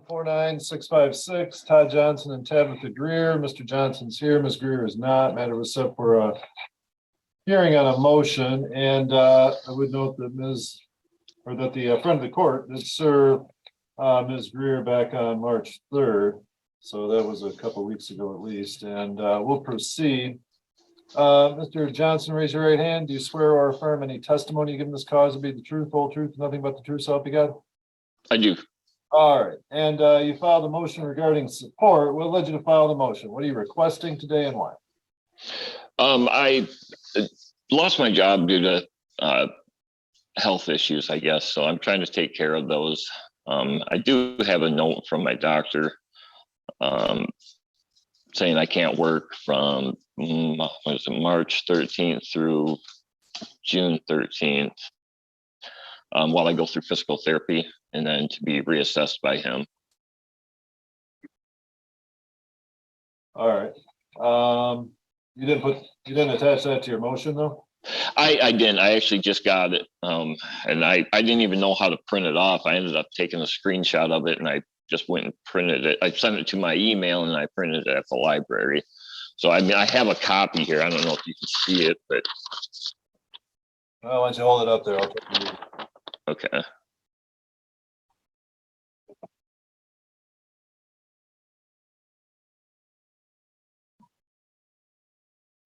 149-656, Todd Johnson and Tabitha Greer. Mr. Johnson's here, Ms. Greer is not. Matter was set for a hearing on a motion, and I would note that the friend of the court did serve Ms. Greer back on March 3rd. So that was a couple of weeks ago at least, and we'll proceed. Mr. Johnson, raise your right hand. Do you swear or affirm any testimony you give in this cause to be the truth, whole truth, nothing but the truth, so help you God? I do. All right, and you filed a motion regarding support. What led you to file the motion? What are you requesting today and why? I lost my job due to health issues, I guess. So I'm trying to take care of those. I do have a note from my doctor saying I can't work from March 13th through June 13th while I go through physical therapy, and then to be reassessed by him. All right. You didn't attach that to your motion though? I didn't. I actually just got it. And I didn't even know how to print it off. I ended up taking a screenshot of it and I just went and printed it. I sent it to my email and I printed it at the library. So I mean, I have a copy here. I don't know if you can see it, but. Well, why don't you hold it up there? I'll take it. Okay.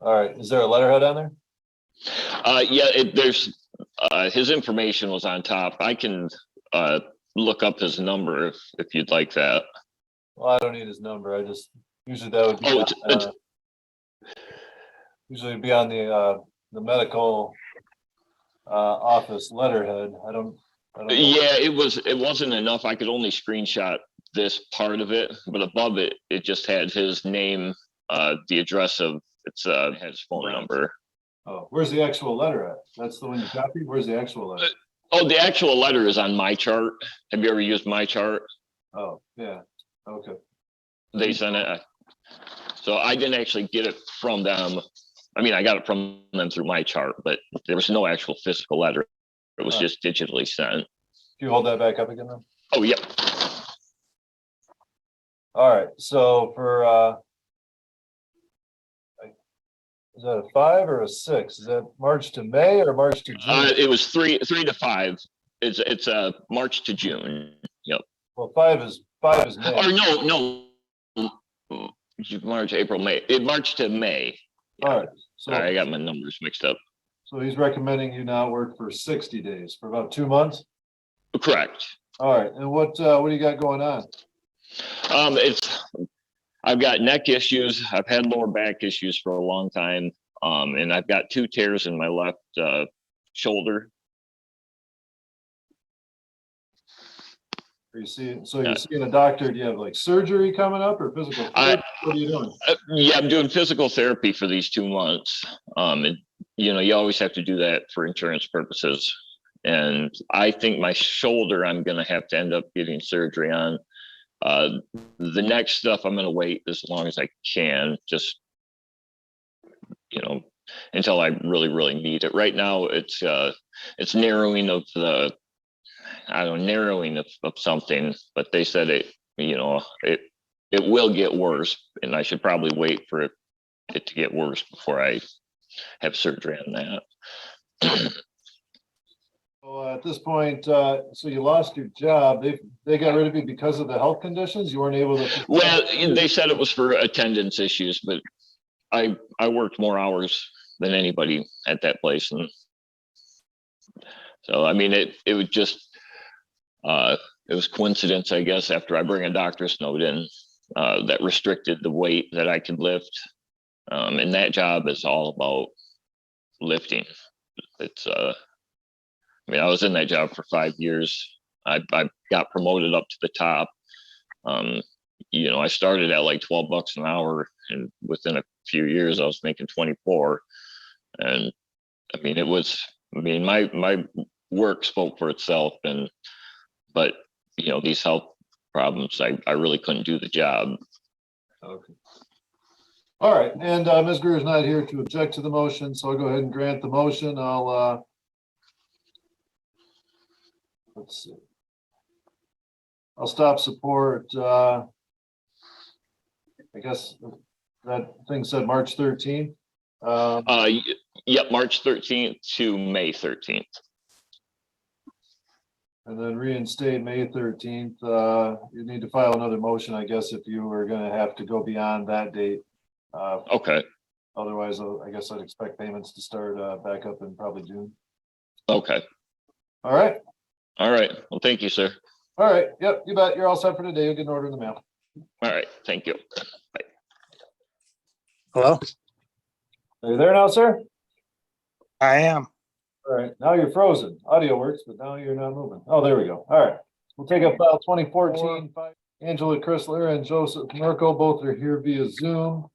All right. Is there a letterhead on there? Yeah, there's his information was on top. I can look up his number if you'd like that. Well, I don't need his number. I just usually that would be usually be on the medical office letterhead. I don't know. Yeah, it wasn't enough. I could only screenshot this part of it, but above it, it just had his name, the address of his phone number. Oh, where's the actual letter at? That's the one you copied? Where's the actual letter? Oh, the actual letter is on my chart. Have you ever used my chart? Oh, yeah. Okay. They sent it. So I didn't actually get it from them. I mean, I got it from them through my chart, but there was no actual physical letter. It was just digitally sent. Can you hold that back up again then? Oh, yeah. All right. So for is that a 5 or a 6? Is that March to May or March to June? It was 3 to 5. It's March to June. Yep. Well, 5 is May. Or no. March, April, May. March to May. Yeah. All right. So Sorry, I got my numbers mixed up. So he's recommending you now work for 60 days for about 2 months. Correct. All right. And what do you got going on? I've got neck issues. I've had lower back issues for a long time. And I've got 2 tears in my left shoulder. Are you seeing a doctor? Do you have like surgery coming up or physical therapy? What are you doing? Yeah, I'm doing physical therapy for these 2 months. And you always have to do that for insurance purposes. And I think my shoulder, I'm going to have to end up getting surgery on. The next stuff, I'm going to wait as long as I can, just, until I really, really need it. Right now, it's narrowing of something, but they said it will get worse, and I should probably wait for it to get worse before I have surgery on that. So at this point, so you lost your job. They got rid of you because of the health conditions. You weren't able to. Well, they said it was for attendance issues, but I worked more hours than anybody at that place, and so I mean it was just it was coincidence, I guess. After I bring a doctor's note in that restricted the weight that I could lift, and that job is all about lifting. It's I was in that job for 5 years. I got promoted up to the top. I started at like $12 an hour, and within a few years I was making 24. And I mean, my work spoke for itself, but these health problems, I really couldn't do the job. Okay. All right. And Ms. Greer is not here to object to the motion, so I'll go ahead and grant the motion. Let's see. I'll stop support, I guess that thing said March 13th. Yep, March 13th to May 13th. And then reinstate May 13th. You need to file another motion, I guess, if you were gonna have to go beyond that date. Okay, Otherwise, I guess I'd expect payments to start back up in probably June. okay. All right. All right. Well, thank you, sir. All right. Yep, you bet. You're all set for today. You'll get an order in the mail. All right. Thank you. Hello, Are you there now, sir? I am. All right. Now you're frozen. Audio works, but now you're not moving. Oh, there we go. All right. We'll take up file 2014. Angela Chrysler and Joseph Merkel, both are here via Zoom.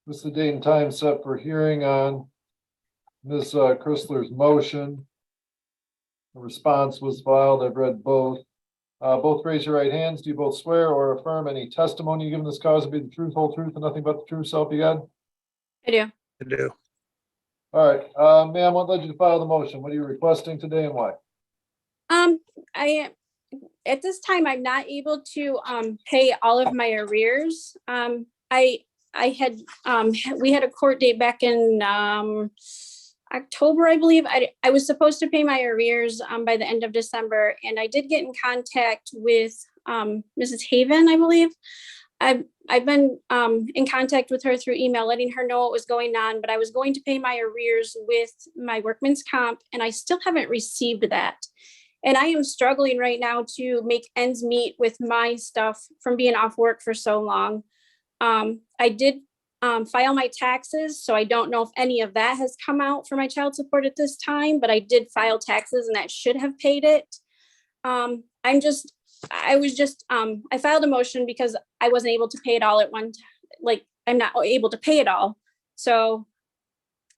This is the date and time set for hearing on Ms. Chrysler's motion. The response was filed. I've read both. Both raise your right hands. Do you both swear or affirm any testimony you give in this cause to be the truth, whole truth, and nothing but the true self you got? I do. I do. All right, ma'am, what led you to file the motion? What are you requesting today and why? I at this time I'm not able to pay all of my arrears. I had we had a court date back in October, I believe. I was supposed to pay my arrears by the end of December, and I did get in contact with Mrs. Haven, I believe. I've been in contact with her through email, letting her know what was going on, but I was going to pay my arrears with my workman's comp, and I still haven't received that. And I am struggling right now to make ends meet with my stuff from being off work for so long. I did file my taxes, so I don't know if any of that has come out for my child support at this time, but I did file taxes and that should have paid it. I filed a motion because I wasn't able to pay it all at one time. Like, I'm not able to pay it all. So,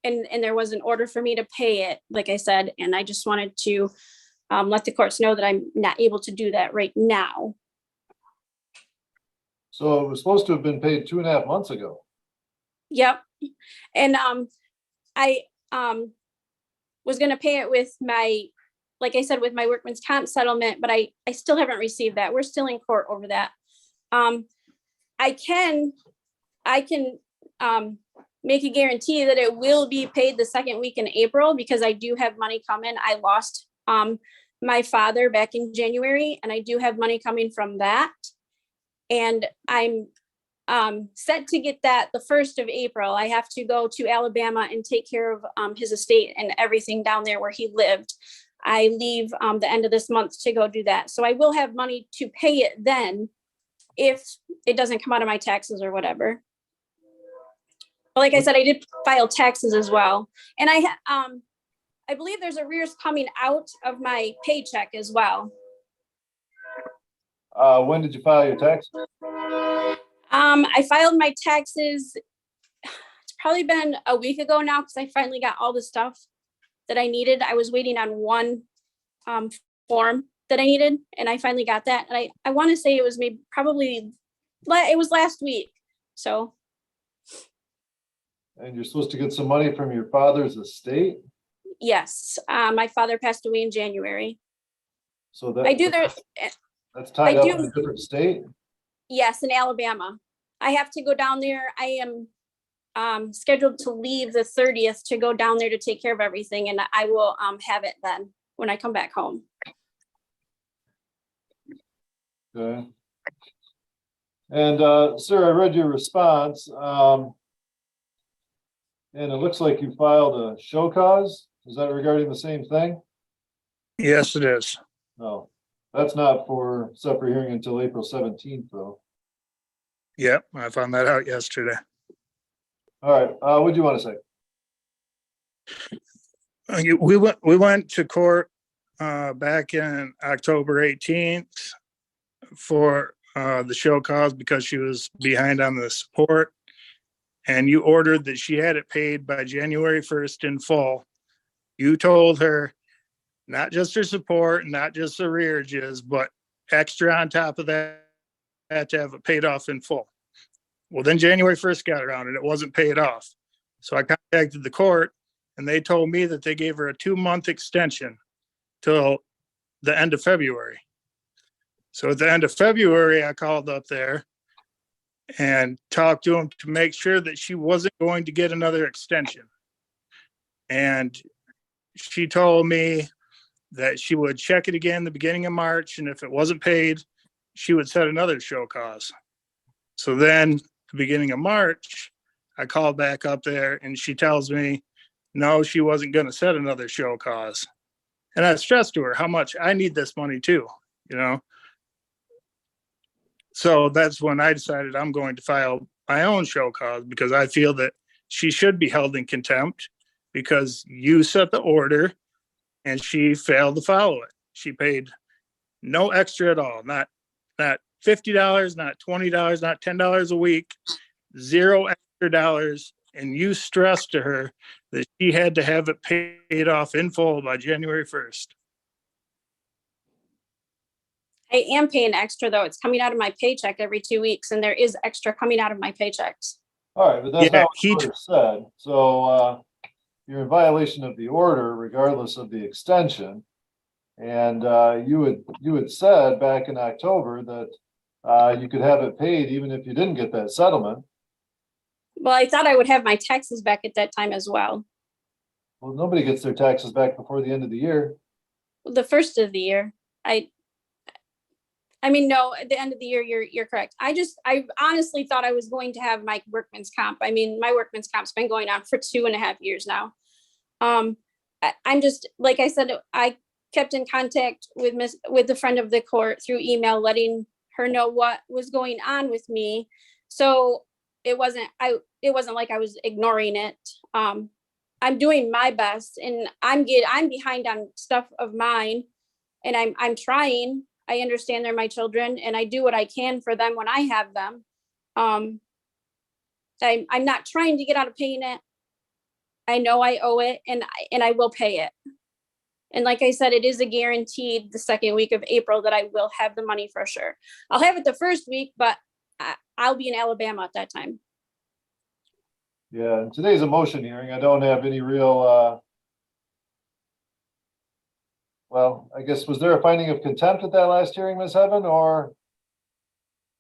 and there was an order for me to pay it, like I said, and I just wanted to let the courts know that I'm not able to do that right now. So it was supposed to have been paid 2.5 months ago. Yep. And I was gonna pay it with my, like I said, with my workman's comp settlement, but I still haven't received that. We're still in court over that. I can make a guarantee that it will be paid the second week in April because I do have money coming. I lost my father back in January, and I do have money coming from that. And I'm set to get that the 1st of April. I have to go to Alabama and take care of his estate and everything down there where he lived. I leave the end of this month to go do that. So I will have money to pay it then if it doesn't come out of my taxes or whatever. But like I said, I did file taxes as well. And I believe there's arrears coming out of my paycheck as well. When did you file your taxes? I filed my taxes, it's probably been a week ago now because I finally got all the stuff that I needed. I was waiting on one form that I needed, and I finally got that. And I want to say it was maybe it was last week. So. And you're supposed to get some money from your father's estate? Yes, my father passed away in January. So that I do there. that's tied I up do. in a different state? Yes, in Alabama. I have to go down there. I am scheduled to leave the 30th to go down there to take care of everything, and I will have it then when I come back home. Okay. And sir, I read your response. And it looks like you filed a show cause. Is that regarding the same thing? Yes, it is. No, that's not for set for hearing until April 17th, though. Yep, I found that out yesterday. All right, what do you want to say? We went to court back in October 18th for the show cause because she was behind on the support. And you ordered that she had it paid by January 1st in full. You told her not just her support, not just arrearages, but extra on top of that to have it paid off in full. Well, then January 1st got around and it wasn't paid off. So I contacted the court and they told me that they gave her a 2-month extension till the end of February. So at the end of February, I called up there and talked to him to make sure that she wasn't going to get another extension. And she told me that she would check it again the beginning of March, and if it wasn't paid, she would set another show cause. So then the beginning of March, I called back up there and she tells me, no, she wasn't going to set another show cause. And I stressed to her how much I need this money too, you know? So that's when I decided I'm going to file my own show cause, because I feel that she should be held in contempt because you set the order and she failed to follow it. She paid no extra at all, not $50, not $20, not $10 a week, zero extra dollars. And you stressed to her that she had to have it paid off in full by January 1st. I am paying extra though. It's coming out of my paycheck every 2 weeks, and there is extra coming out of my paychecks. All right, but that's Yeah, not what the order said. So you're in violation of the order regardless of the extension. And you had said back in October that you could have it paid even if you didn't get that settlement. Well, I thought I would have my taxes back at that time as well. Well, nobody gets their taxes back before the end of the year. The first of the year. I mean, no, at the end of the year, you're correct. I honestly thought I was going to have my workman's comp. I mean, my workman's comp's been going on for 2.5 years now. I'm just, like I said, I kept in contact with the friend of the court through email, letting her know what was going on with me. So it wasn't like I was ignoring it. I'm doing my best, and I'm behind on stuff of mine, and I'm trying. I understand they're my children, and I do what I can for them when I have them. I'm not trying to get out of paying it. I know I owe it, and I will pay it. And like I said, it is a guaranteed the second week of April that I will have the money for sure. I'll have it the first week, but I'll be in Alabama at that time. Yeah, and today's a motion hearing. I don't have any real, well, I guess, was there a finding of contempt at that last hearing, Ms. Heaven, or?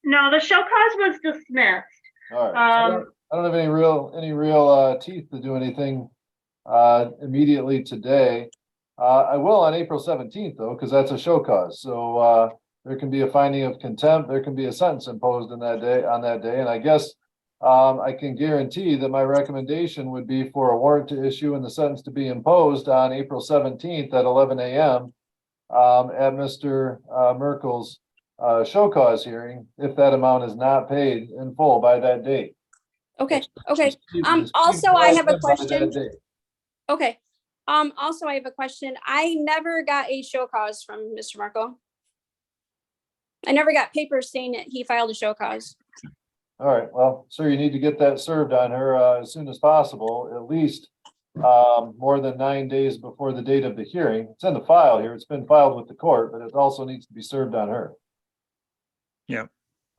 No, the show cause was dismissed. All right, so I don't have any real teeth to do anything immediately today. I will on April 17th though, because that's a show cause. So there can be a finding of contempt. There can be a sentence imposed on that day. And I guess I can guarantee that my recommendation would be for a warrant to issue and the sentence to be imposed on April 17th at 11 a.m. At Mr. Merkel's show cause hearing, if that amount is not paid in full by that date. Okay. Also, I have a question. Okay. Also, I have a question. I never got a show cause from Mr. Merkel. I never got papers saying that he filed a show cause. All right, well, sir, you need to get that served on her as soon as possible, at least more than 9 days before the date of the hearing. It's in the file here. It's been filed with the court, but it also needs to be served on her. Yeah.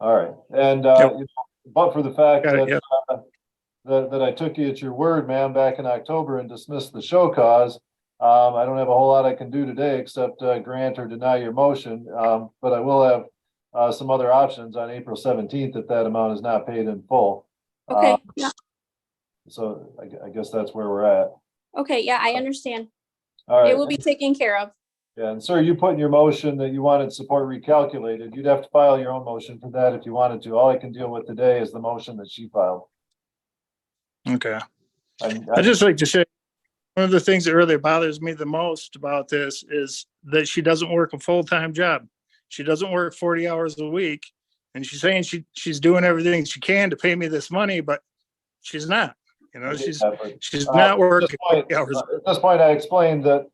All right, and but for the fact that I took you at your word, ma'am, back in October and dismissed the show cause, I don't have a whole lot I can do today except grant or deny your motion, but I will have some other options on April 17th if that amount is not paid in full. Okay. Yeah. So I guess that's where we're at. Okay. Yeah, I understand. All right. It will be taken care of. Yeah, and sir, you put in your motion that you wanted support recalculated. You'd have to file your own motion for that if you wanted to. All I can deal with today is the motion that she filed. Okay. I just like to say, one of the things that really bothers me the most about this is that she doesn't work a full-time job. She doesn't work 40 hours a week, and she's saying she's doing everything she can to pay me this money, but she's not. You know, she's not working 40 hours. At this point, I explained that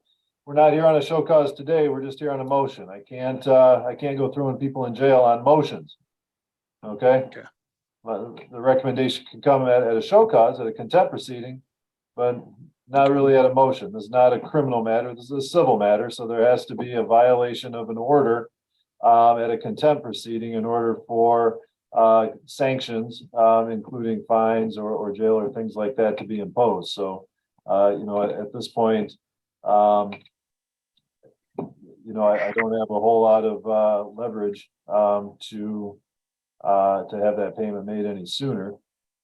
we're not here on a show cause today. We're just here on a motion. I can't go throwing people in jail on motions. Okay. Okay. The recommendation can come at a show cause, at a contempt proceeding, but not really at a motion. This is not a criminal matter. This is a civil matter. So there has to be a violation of an order at a contempt proceeding in order for sanctions, including fines or jail or things like that, to be imposed. So, at this point, you know, I don't have a whole lot of leverage to have that payment made any sooner.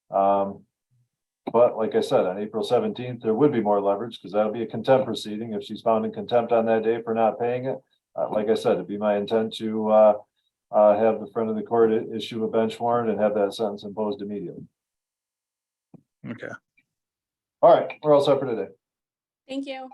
But like I said, on April 17th, there would be more leverage because that'll be a contempt proceeding. If she's found in contempt on that day for not paying it, like I said, it'd be my intent to have the front of the court issue a bench warrant and have that sentence imposed immediately. Okay. All right, we're all set for today. Thank you.